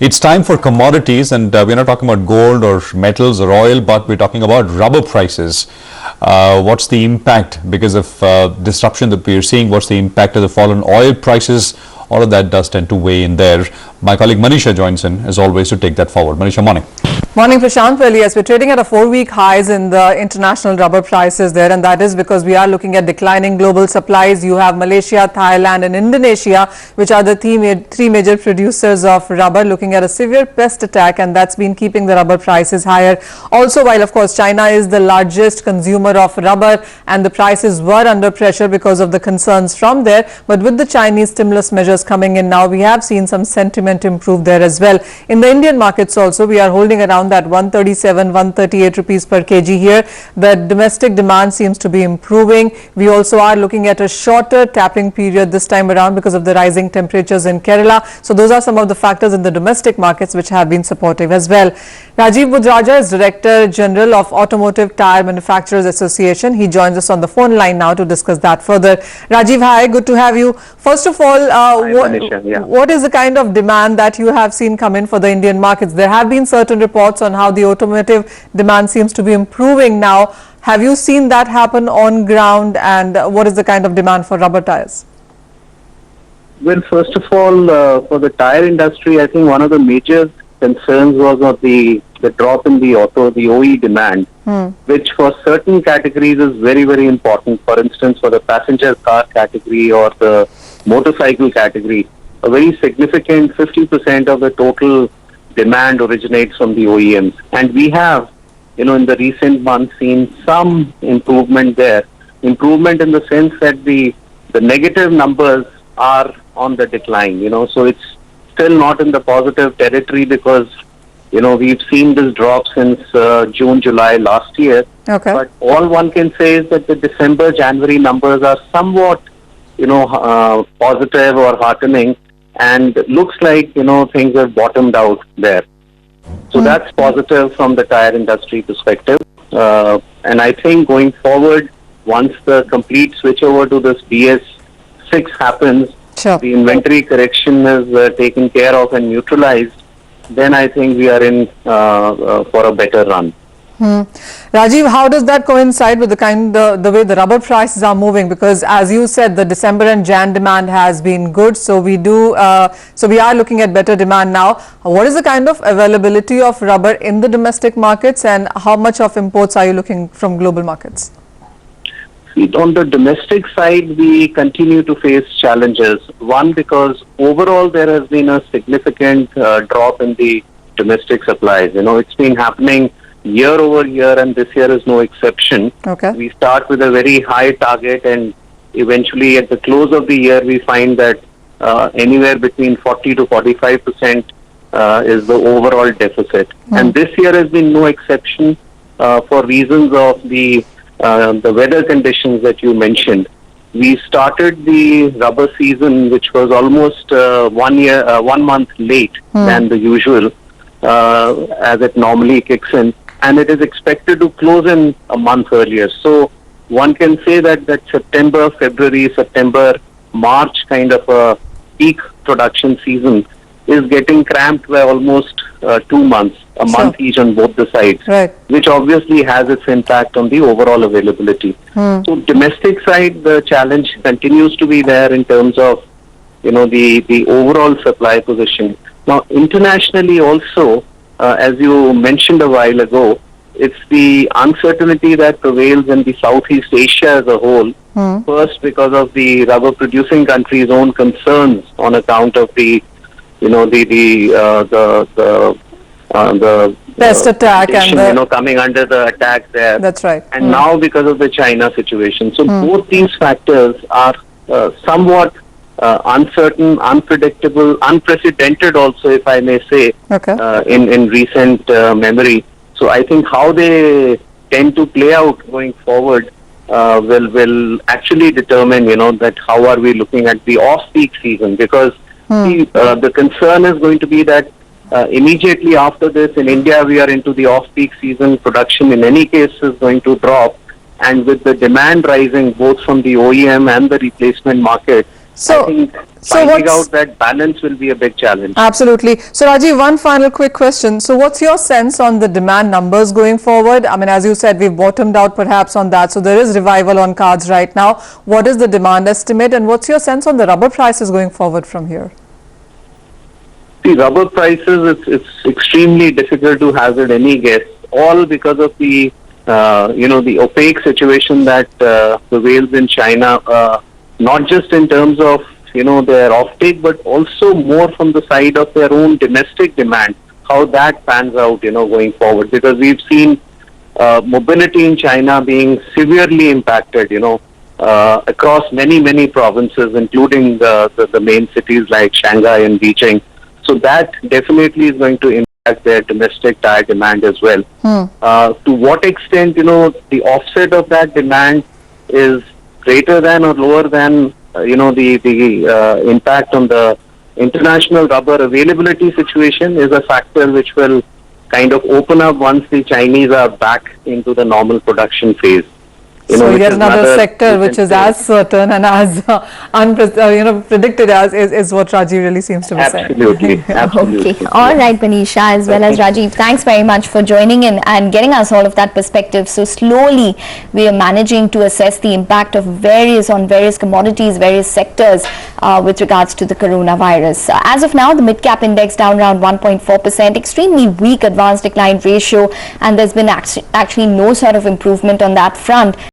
It's time for commodities, and we're not talking about gold or metals or oil, but we're talking about rubber prices. What's the impact because of disruption that we're seeing? What's the impact of the fall in oil prices? All of that does tend to weigh in there. My colleague Manisha joins in, as always, to take that forward. Manisha, morning. Morning, Prashant. Well, yes, we're trading at a 4-week highs in the international rubber prices there, and that is because we are looking at declining global supplies. You have Malaysia, Thailand and Indonesia, which are the three major producers of rubber, looking at a severe pest attack, and that's been keeping the rubber prices higher. Also, while of course China is the largest consumer of rubber and the prices were under pressure because of the concerns from there, but with the Chinese stimulus measures coming in now, we have seen some sentiment improve there as well. In the Indian markets also, we are holding around that 137, 138 rupees per kg here. The domestic demand seems to be improving. We also are looking at a shorter tapping period this time around because of the rising temperatures in Kerala. So those are some of the factors in the domestic markets which have been supportive as well. Rajiv Budraja is Director General of Automotive Tyre Manufacturers Association. He joins us on the phone line now to discuss that further. Rajiv, hi, good to have you. First of all, what is the kind of demand that you have seen come in for the Indian markets? There have been certain reports on how the automotive demand seems to be improving now. Have you seen that happen on ground, and what is the kind of demand for rubber tires? Well, first of all, for the tire industry, I think one of the major concerns was of the drop in the OE demand, which for certain categories is very, very important. For instance, for the passenger car category or the motorcycle category, a very significant 50% of the total demand originates from the OEMs. And we have, in the recent months seen some improvement there. Improvement in the sense that the negative numbers are on the decline, so it's still not in the positive territory because, we've seen this drop since June, July last year. Okay. But all one can say is that the December, January numbers are somewhat, positive or heartening, and looks like, things have bottomed out there. So that's positive from the tire industry perspective. And I think going forward, once the complete switch over to this BS6 happens, sure, the inventory correction is taken care of and neutralized, then I think we are in for a better run. Rajiv, how does that coincide with the way the rubber prices are moving? Because as you said, the December and Jan demand has been good, so we are looking at better demand now. What is the kind of availability of rubber in the domestic markets, and how much of imports are you looking from global markets? On the domestic side, we continue to face challenges. One, because overall there has been a significant drop in the domestic supplies. It's been happening year over year, and this year is no exception. Okay. We start with a very high target, and eventually at the close of the year, we find that anywhere between 40 to 45% is the overall deficit. And this year has been no exception for reasons of the weather conditions that you mentioned. We started the rubber season, which was almost 1 month late than the usual, as it normally kicks in, and it is expected to close in a month earlier. So one can say that September, February, September, March kind of a peak production season is getting cramped by almost 2 months, a month each on both the sides, right, which obviously has its impact on the overall availability. So domestic side, the challenge continues to be there in terms of, the overall supply position. Now, internationally also, as you mentioned a while ago, it's the uncertainty that prevails in the Southeast Asia as a whole. First, because of the rubber producing countries' own concerns on account of the pest attack and coming under the attack there. That's right. And now because of the China situation. So both these factors are somewhat uncertain, unpredictable, unprecedented also, if I may say, in recent memory. So I think how they tend to play out going forward will actually determine, that how are we looking at the off-peak season, because the concern is going to be that immediately after this in India we are into the off-peak season. Production in any case is going to drop, and with the demand rising both from the OEM and the replacement market, So, I think so finding what's- out that balance will be a big challenge. Absolutely. So, Rajiv, one final quick question. So, what's your sense on the demand numbers going forward? I mean, as you said, we've bottomed out perhaps on that. So, there is revival on cards right now. What is the demand estimate, and what's your sense on the rubber prices going forward from here? The rubber prices, it's extremely difficult to hazard any guess, all because of the, the opaque situation that prevails in China, not just in terms of, their offtake, but also more from the side of their own domestic demand, how that pans out, going forward. Because we've seen mobility in China being severely impacted, across many provinces, including the main cities like Shanghai and Beijing. So that definitely is going to impact their domestic tire demand as well. To what extent, the offset of that demand is greater than or lower than, the impact on the international rubber availability situation is a factor which will kind of open up once the Chinese are back into the normal production phase. So yet another sector which is as certain and as predicted as is what Rajiv really seems to be saying. Absolutely. Okay. All right, Manisha as well as Rajiv. Thanks very much for joining in and getting us all of that perspective. So slowly we are managing to assess the impact of various commodities, various sectors with regards to the coronavirus. As of now, the mid-cap index down around 1.4%, extremely weak advanced decline ratio, and there's been actually no sort of improvement on that front.